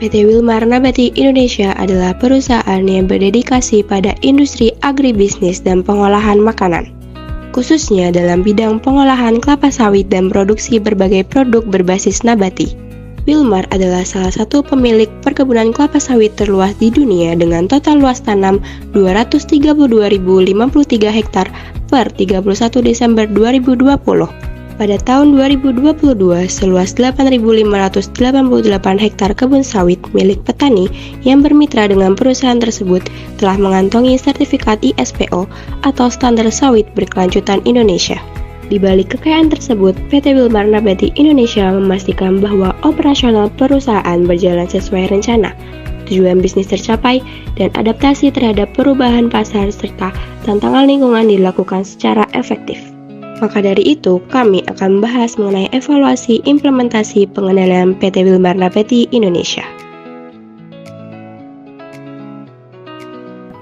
PT Wilmar Nabati Indonesia adalah perusahaan yang berdedikasi pada industri agribisnis dan pengolahan makanan, khususnya dalam bidang pengolahan kelapa sawit dan produksi berbagai produk berbasis nabati. Wilmar adalah salah satu pemilik perkebunan kelapa sawit terluas di dunia dengan total luas tanam 232.053 hektar per 31 Desember 2020. Pada tahun 2022, seluas 8.588 hektar kebun sawit milik petani yang bermitra dengan perusahaan tersebut telah mengantongi sertifikat ISPO atau Standar Sawit Berkelanjutan Indonesia. Di balik kekayaan tersebut, PT Wilmar Nabati Indonesia memastikan bahwa operasional perusahaan berjalan sesuai rencana, tujuan bisnis tercapai, dan adaptasi terhadap perubahan pasar serta tantangan lingkungan dilakukan secara efektif. Maka dari itu, kami akan membahas mengenai evaluasi implementasi pengendalian PT Wilmar Nabati Indonesia.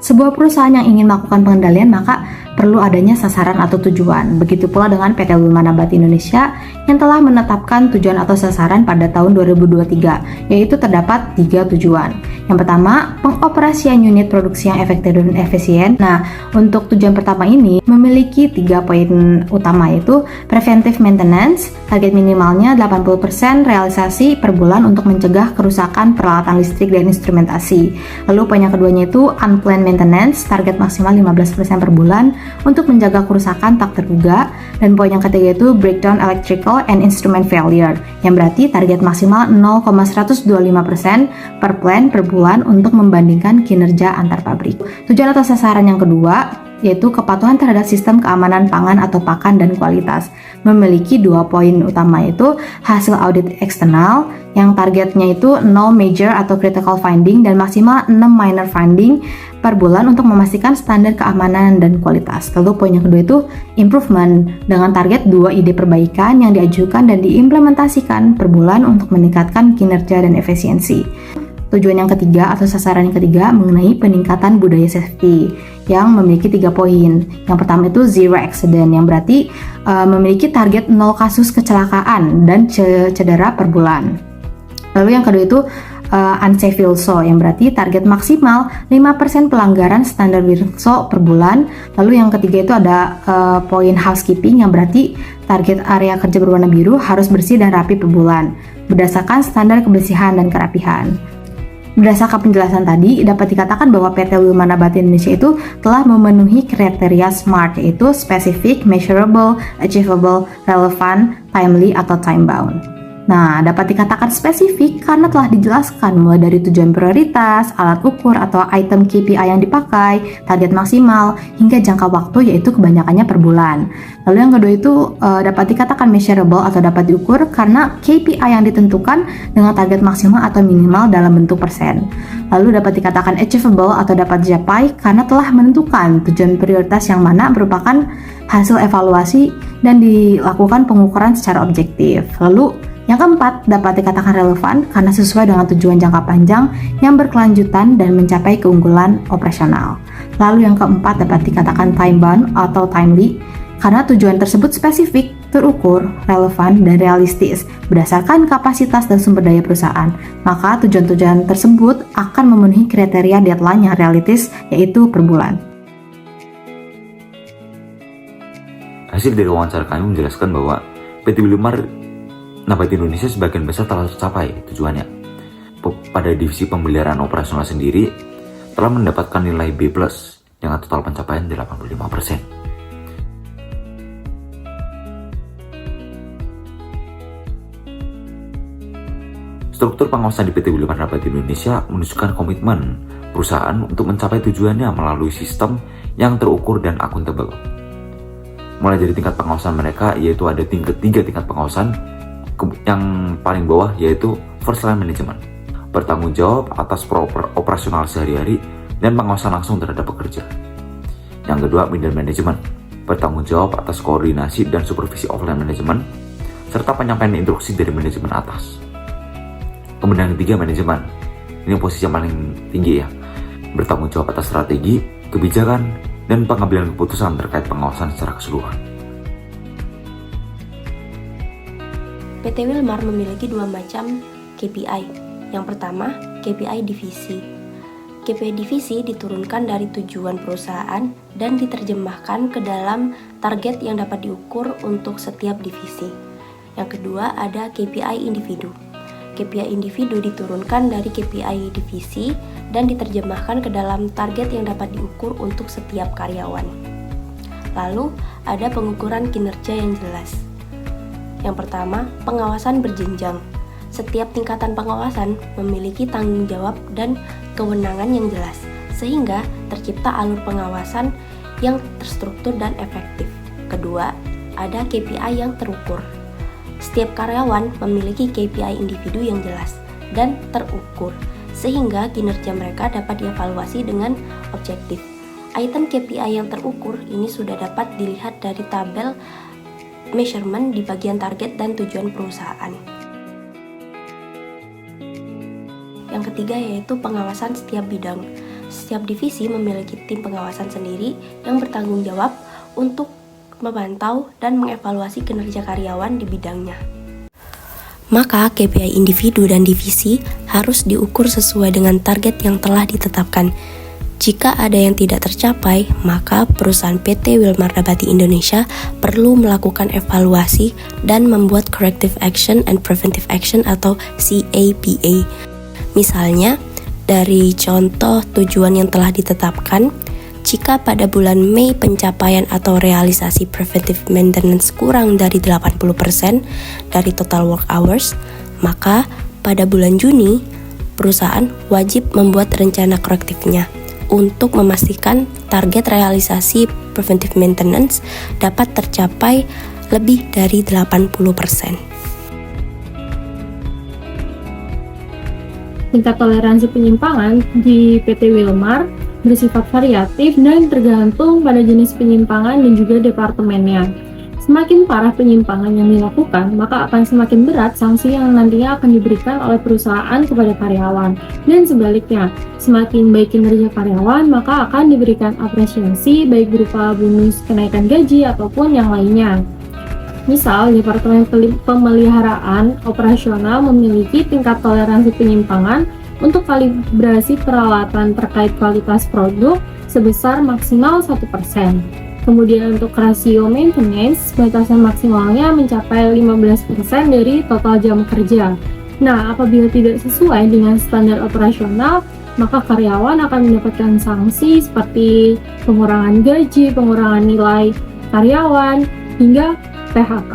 Sebuah perusahaan yang ingin melakukan pengendalian maka perlu adanya sasaran atau tujuan. Begitu pula dengan PT Wilmar Nabati Indonesia yang telah menetapkan tujuan atau sasaran pada tahun 2023, yaitu terdapat 3 tujuan. Yang pertama, pengoperasian unit produksi yang efektif dan efisien. Nah, untuk tujuan pertama ini memiliki 3 poin utama, yaitu preventive maintenance, target minimalnya 80% realisasi per bulan untuk mencegah kerusakan peralatan listrik dan instrumentasi. Lalu poin yang keduanya itu unplanned maintenance, target maksimal 15% per bulan untuk menjaga kerusakan tak terduga. Dan poin yang ketiga itu breakdown electrical and instrument failure, yang berarti target maksimal 0,125% per plan per bulan untuk membandingkan kinerja antar pabrik. Tujuan atau sasaran yang kedua yaitu kepatuhan terhadap sistem keamanan pangan atau pakan dan kualitas. Memiliki 2 poin utama, yaitu hasil audit eksternal yang targetnya itu 0 major atau critical finding dan maksimal 6 minor finding per bulan untuk memastikan standar keamanan dan kualitas. Lalu poin yang kedua itu improvement dengan target 2 ide perbaikan yang diajukan dan diimplementasikan per bulan untuk meningkatkan kinerja dan efisiensi. Tujuan yang ketiga atau sasaran yang ketiga mengenai peningkatan budaya safety yang memiliki 3 poin. Yang pertama itu zero accident, yang berarti memiliki target 0 kasus kecelakaan dan cedera per bulan. Lalu yang kedua itu unsafe WILSO, yang berarti target maksimal 5% pelanggaran standar WILSO per bulan. Lalu yang ketiga itu ada poin housekeeping, yang berarti target area kerja berwarna biru harus bersih dan rapi per bulan berdasarkan standar kebersihan dan kerapihan. Berdasarkan penjelasan tadi, dapat dikatakan bahwa PT Wilmar Nabati Indonesia itu telah memenuhi kriteria SMART, yaitu specific, measurable, achievable, relevant, timely, atau time-bound. Nah, dapat dikatakan spesifik karena telah dijelaskan mulai dari tujuan prioritas, alat ukur atau item KPI yang dipakai, target maksimal, hingga jangka waktu yaitu kebanyakannya per bulan. Lalu yang kedua itu dapat dikatakan measurable atau dapat diukur karena KPI yang ditentukan dengan target maksimal atau minimal dalam bentuk persen. Lalu dapat dikatakan achievable atau dapat dicapai karena telah menentukan tujuan prioritas yang mana merupakan hasil evaluasi dan dilakukan pengukuran secara objektif. Lalu yang keempat, dapat dikatakan relevan karena sesuai dengan tujuan jangka panjang yang berkelanjutan dan mencapai keunggulan operasional. Lalu yang keempat, dapat dikatakan time-bound atau timely karena tujuan tersebut spesifik, terukur, relevan, dan realistis berdasarkan kapasitas dan sumber daya perusahaan. Maka tujuan-tujuan tersebut akan memenuhi kriteria deadline yang realistis, yaitu per bulan. Hasil dari wawancara kami menjelaskan bahwa PT Wilmar Nabati Indonesia sebagian besar telah tercapai tujuannya. Pada divisi pemeliharaan operasional sendiri telah mendapatkan nilai B+ dengan total pencapaian 85%. Struktur pengawasan di PT Wilmar Nabati Indonesia menunjukkan komitmen perusahaan untuk mencapai tujuannya melalui sistem yang terukur dan akuntabel. Mulai dari tingkat pengawasan mereka, yaitu ada 3 tingkat pengawasan. Yang paling bawah yaitu first line management, bertanggung jawab atas operasional sehari-hari dan pengawasan langsung terhadap pekerja. Yang kedua, middle management, bertanggung jawab atas koordinasi dan supervisi offline management serta penyampaian instruksi dari manajemen atas. Kemudian yang ketiga, manajemen, ini posisi yang paling tinggi ya, bertanggung jawab atas strategi, kebijakan, dan pengambilan keputusan terkait pengawasan secara keseluruhan. PT Wilmar memiliki 2 macam KPI, Yang pertama, KPI divisi. KPI divisi diturunkan dari tujuan perusahaan dan diterjemahkan ke dalam target yang dapat diukur untuk setiap divisi. Yang kedua, ada KPI individu. KPI individu diturunkan dari KPI divisi dan diterjemahkan ke dalam target yang dapat diukur untuk setiap karyawan. Lalu, ada pengukuran kinerja yang jelas. Yang pertama, pengawasan berjenjang. Setiap tingkatan pengawasan memiliki tanggung jawab dan kewenangan yang jelas, sehingga tercipta alur pengawasan yang terstruktur dan efektif. Kedua, ada KPI yang terukur. Setiap karyawan memiliki KPI individu yang jelas dan terukur, sehingga kinerja mereka dapat dievaluasi dengan objektif. Item KPI yang terukur ini sudah dapat dilihat dari tabel measurement di bagian target dan tujuan perusahaan. Yang ketiga yaitu pengawasan setiap bidang. Setiap divisi memiliki tim pengawasan sendiri yang bertanggung jawab untuk memantau dan mengevaluasi kinerja karyawan di bidangnya. Maka KPI individu dan divisi harus diukur sesuai dengan target yang telah ditetapkan. Jika ada yang tidak tercapai, maka perusahaan PT Wilmar Nabati Indonesia perlu melakukan evaluasi dan membuat corrective action and preventive action atau CAPA. Misalnya, dari contoh tujuan yang telah ditetapkan, jika pada bulan Mei pencapaian atau realisasi preventive maintenance kurang dari 80% dari total work hours, maka pada bulan Juni, perusahaan wajib membuat rencana korektifnya untuk memastikan target realisasi preventive maintenance dapat tercapai lebih dari 80%. Tingkat toleransi penyimpangan di PT Wilmar bersifat variatif dan tergantung pada jenis penyimpangan dan juga departemennya. Semakin parah penyimpangan yang dilakukan, maka akan semakin berat sanksi yang nantinya akan diberikan oleh perusahaan kepada karyawan. Dan sebaliknya, semakin baik kinerja karyawan, maka akan diberikan apresiasi baik berupa bonus kenaikan gaji ataupun yang lainnya. Misal, Departemen Pemeliharaan Operasional memiliki tingkat toleransi penyimpangan untuk kalibrasi peralatan terkait kualitas produk sebesar maksimal 1%. Kemudian untuk rasio maintenance, batasan maksimalnya mencapai 15% dari total jam kerja. Nah, apabila tidak sesuai dengan standar operasional, maka karyawan akan mendapatkan sanksi seperti pengurangan gaji, pengurangan nilai karyawan, hingga PHK.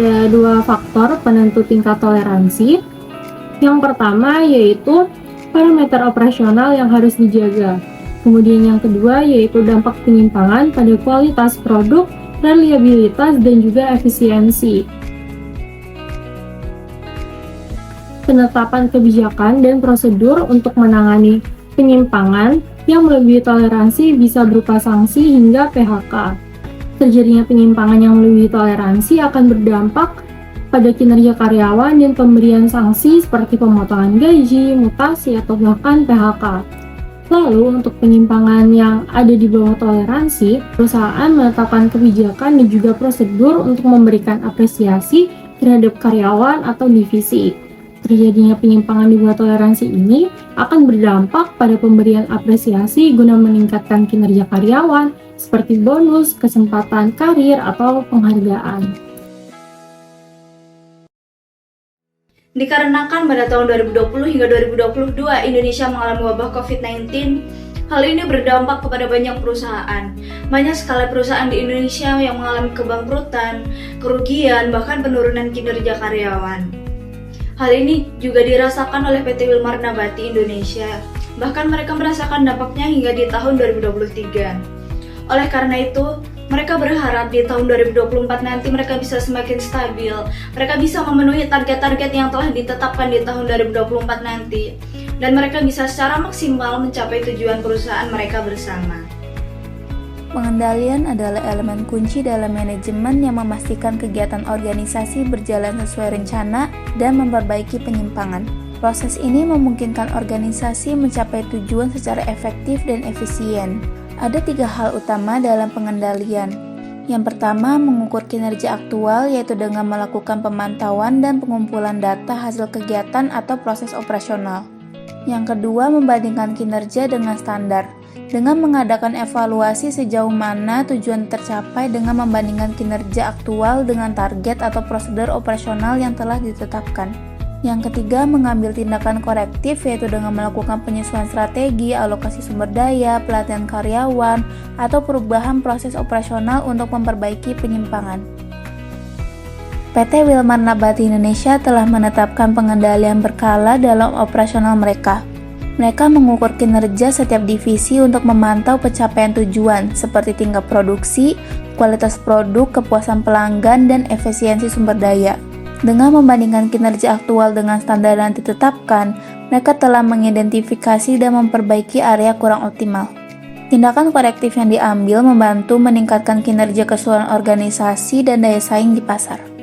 Ada dua faktor penentu tingkat toleransi. Yang pertama yaitu parameter operasional yang harus dijaga. Kemudian yang kedua yaitu dampak penyimpangan pada kualitas produk, reliabilitas, dan juga efisiensi. Penetapan kebijakan dan prosedur untuk menangani penyimpangan yang melebihi toleransi bisa berupa sanksi hingga PHK. Terjadinya penyimpangan yang melebihi toleransi akan berdampak pada kinerja karyawan dan pemberian sanksi seperti pemotongan gaji, mutasi, atau bahkan PHK. Lalu, untuk penyimpangan yang ada di bawah toleransi, perusahaan menetapkan kebijakan dan juga prosedur untuk memberikan apresiasi terhadap karyawan atau divisi. Terjadinya penyimpangan di bawah toleransi ini akan berdampak pada pemberian apresiasi guna meningkatkan kinerja karyawan, seperti bonus, kesempatan karir, atau penghargaan. Dikarenakan pada tahun 2020 hingga 2022 Indonesia mengalami wabah COVID-19, hal ini berdampak kepada banyak perusahaan. Banyak sekali perusahaan di Indonesia yang mengalami kebangkrutan, kerugian, bahkan penurunan kinerja karyawan. Hal ini juga dirasakan oleh PT Wilmar Nabati Indonesia. Bahkan mereka merasakan dampaknya hingga di tahun 2023. Oleh karena itu, mereka berharap di tahun 2024 nanti mereka bisa semakin stabil. Mereka bisa memenuhi target-target yang telah ditetapkan di tahun 2024 nanti. Dan mereka bisa secara maksimal mencapai tujuan perusahaan mereka bersama. Pengendalian adalah elemen kunci dalam manajemen yang memastikan kegiatan organisasi berjalan sesuai rencana dan memperbaiki penyimpangan. Proses ini memungkinkan organisasi mencapai tujuan secara efektif dan efisien. Ada 3 hal utama dalam pengendalian. Yang pertama, mengukur kinerja aktual, yaitu dengan melakukan pemantauan dan pengumpulan data hasil kegiatan atau proses operasional. Yang kedua, membandingkan kinerja dengan standar, dengan mengadakan evaluasi sejauh mana tujuan tercapai dengan membandingkan kinerja aktual dengan target atau prosedur operasional yang telah ditetapkan. Yang ketiga, mengambil tindakan korektif, yaitu dengan melakukan penyesuaian strategi, alokasi sumber daya, pelatihan karyawan, atau perubahan proses operasional untuk memperbaiki penyimpangan. PT Wilmar Nabati Indonesia telah menetapkan pengendalian berkala dalam operasional mereka. Mereka mengukur kinerja setiap divisi untuk memantau pencapaian tujuan seperti tingkat produksi, kualitas produk, kepuasan pelanggan, dan efisiensi sumber daya. Dengan membandingkan kinerja aktual dengan standar yang ditetapkan, mereka telah mengidentifikasi dan memperbaiki area kurang optimal. Tindakan korektif yang diambil membantu meningkatkan kinerja keseluruhan organisasi dan daya saing di pasar.